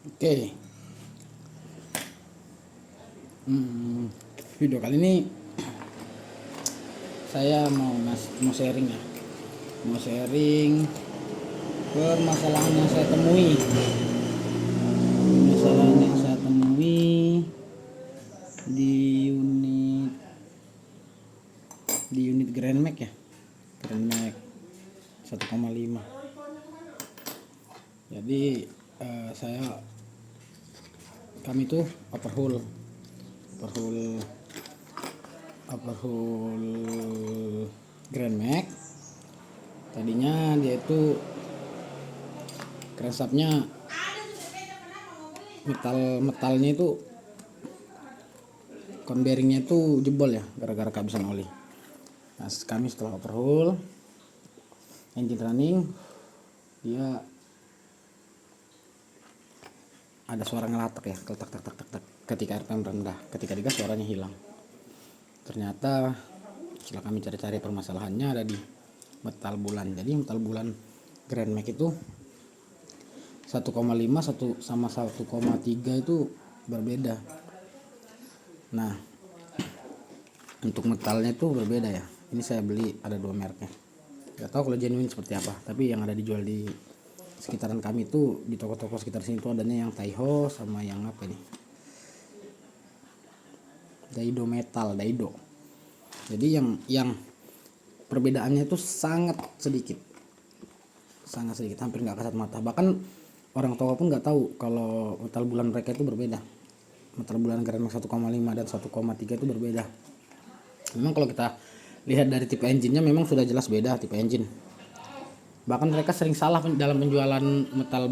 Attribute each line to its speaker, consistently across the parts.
Speaker 1: Oke, video kali ini saya mau sharing ya, mau sharing permasalahan yang saya temui, di unit Grand Max ya, Grand Max 1,5. Jadi kami tuh overhaul Grand Max. Tadinya dia itu crankshaftnya metalnya itu kon bearingnya itu jebol ya, gara-gara kehabisan oli. Nah, kami setelah overhaul, engine running, dia ada suara ngelatak ya, tak tak tak tak ketika RPM rendah, ketika digas suaranya hilang. Ternyata setelah kami cari-cari permasalahannya ada di metal bulan. Jadi metal bulan Grand Max itu 1,5 sama 1,3 itu berbeda. Nah, untuk metalnya itu berbeda ya. Ini saya beli ada 2 mereknya. Gak tahu kalau genuine seperti apa, tapi yang ada dijual di sekitaran kami itu, di toko-toko sekitar sini tuh adanya yang Taiho sama yang apa nih, Daido Metal, Daido. Jadi yang perbedaannya itu sangat sedikit, hampir nggak kasat mata. Bahkan orang toko pun nggak tahu kalau metal bulan mereka itu berbeda. Metal bulan Grand Max 1,5 dan 1,3 itu berbeda. Memang kalau kita lihat dari tipe engine-nya memang sudah jelas beda tipe engine. Bahkan mereka sering salah dalam penjualan metal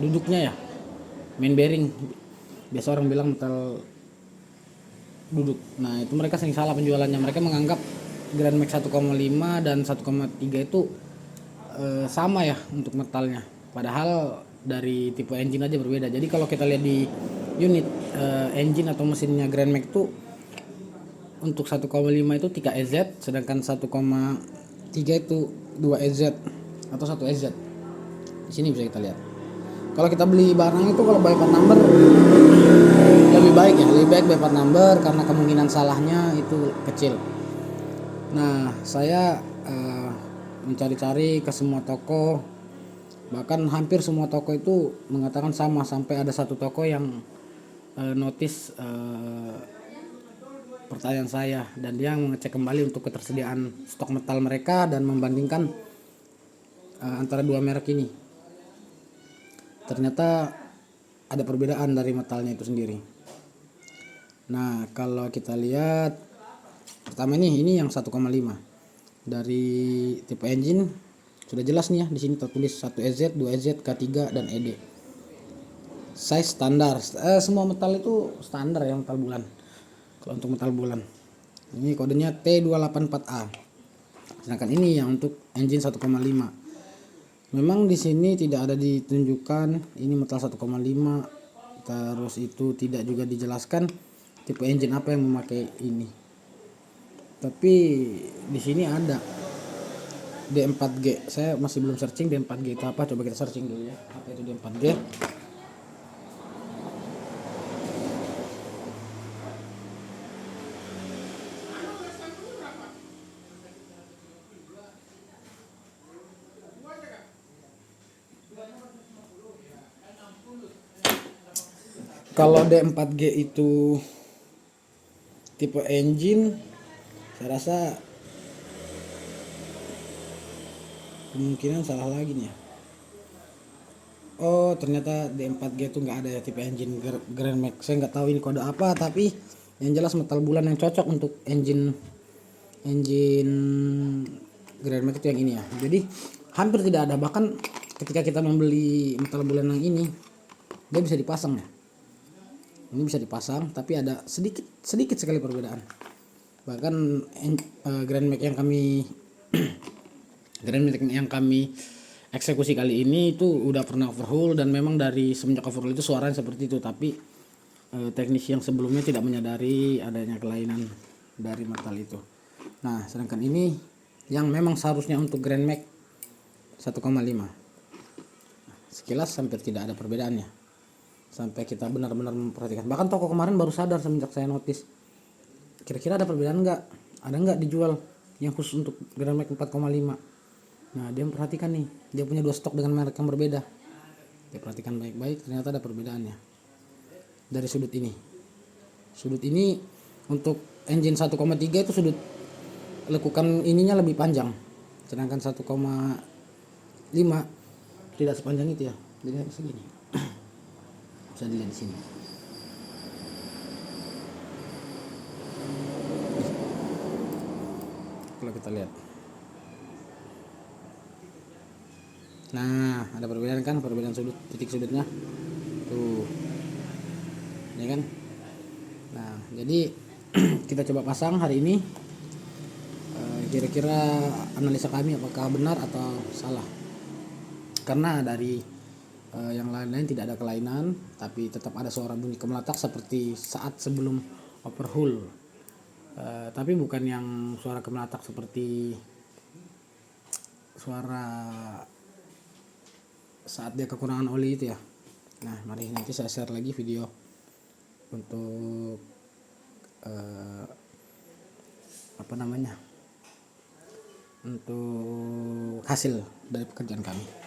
Speaker 1: duduknya ya, main bearing. Biasa orang bilang metal duduk. Nah, itu mereka sering salah penjualannya. Mereka menganggap Grand Max 1,5 dan 1,3 itu sama ya untuk metalnya. Padahal dari tipe engine aja berbeda. Jadi kalau kita lihat di unit engine atau mesinnya Grand Max itu, untuk 1,5 itu 3 EZ, sedangkan 1,3 itu 2 EZ atau 1 EZ. Di sini bisa kita lihat. Kalau kita beli barang itu, kalau by part number lebih baik by part number karena kemungkinan salahnya itu kecil. Nah, saya mencari-cari ke semua toko, bahkan hampir semua toko itu mengatakan sama, sampai ada satu toko yang notice pertanyaan saya, dan dia mengecek kembali untuk ketersediaan stok metal mereka dan membandingkan antara dua merek ini. Ternyata ada perbedaan dari metalnya itu sendiri. Nah, kalau kita lihat pertama ini yang 1,5 dari tipe engine sudah jelas nih ya, di sini tertulis 1 EZ, 2 EZ, K3 dan ED. Size standar, semua metal itu standar ya, metal bulan. Kalau untuk metal bulan ini kodenya T284A. Sedangkan ini yang untuk engine 1,5. Memang di sini tidak ada ditunjukkan ini metal 1,5. Terus itu tidak juga dijelaskan tipe engine apa yang memakai ini. Tapi di sini ada D4G. Saya masih belum searching D4G itu apa. Coba kita searching dulu ya, apa itu D4G. Kalau D4G itu tipe engine, saya rasa kemungkinan salah lagi nih ya. Oh, ternyata D4G itu nggak ada ya tipe engine Grand Max. Saya nggak tahu ini kode apa, tapi yang jelas metal bulan yang cocok untuk engine Grand Max itu yang ini ya. Jadi hampir tidak ada, bahkan ketika kita membeli metal bulan yang ini, dia bisa dipasang ya. Ini bisa dipasang, tapi ada sedikit sekali perbedaan. Bahkan Grand Max yang kami eksekusi kali ini itu udah pernah overhaul, dan memang dari semenjak overhaul itu suaranya seperti itu. Tapi teknisi yang sebelumnya tidak menyadari adanya kelainan dari metal itu. Nah, sedangkan ini yang memang seharusnya untuk Grand Max 1,5. sekilas hampir tidak ada perbedaannya sampai kita benar-benar memperhatikan. Bahkan toko kemarin baru sadar semenjak saya notice, kira-kira ada perbedaan nggak, ada nggak dijual yang khusus untuk Grand Max 4,5. Nah dia memperhatikan nih, dia punya 2 stok dengan merek yang berbeda, dia perhatikan baik-baik, ternyata ada perbedaannya. Dari sudut ini untuk engine 1,3 itu sudut lekukan ininya lebih panjang, sedangkan 1,5 tidak sepanjang itu ya, jadi segini. Bisa dilihat di sini. Kalau kita lihat, nah ada perbedaan kan, perbedaan sudut, titik sudutnya tuh, ya kan. Nah jadi kita coba pasang hari ini. Kira-kira analisa kami apakah benar atau salah, karena dari yang lain-lain tidak ada kelainan, tapi tetap ada suara bunyi kemeletak seperti saat sebelum overhaul. Tapi bukan yang suara kemeletak seperti suara saat dia kekurangan oli itu ya. Nah mari nanti saya share lagi video untuk untuk hasil dari pekerjaan kami.